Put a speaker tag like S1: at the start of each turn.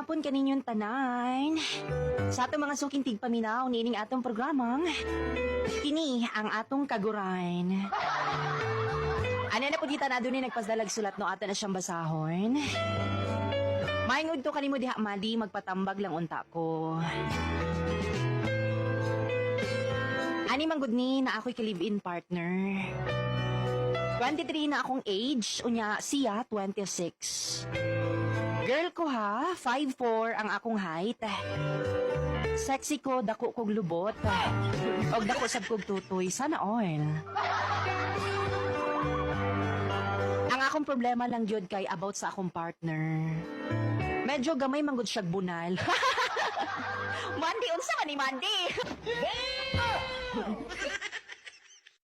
S1: hapon kaninyong tanan. Sa atong mga suking tigpaminaw, niining atong programang, kini ang atong kaguran. Ano na po kita na doon nagpasdalag sulat no ato na siyang basahon. Maingod to kanimo diha madi, magpatambag lang unta ko. Ani manggod ni na ako'y ka-live-in partner. 23 na akong age, unya siya 26. Girl ko ha, 5'4" ang akong height. Sexy ko, dako kog lubot. Og dako sab kog tutoy, sana all. Ang akong problema lang jud kay about sa akong partner. Medyo gamay manggod siyag bunal. Mandy, unsa man ni Mandy?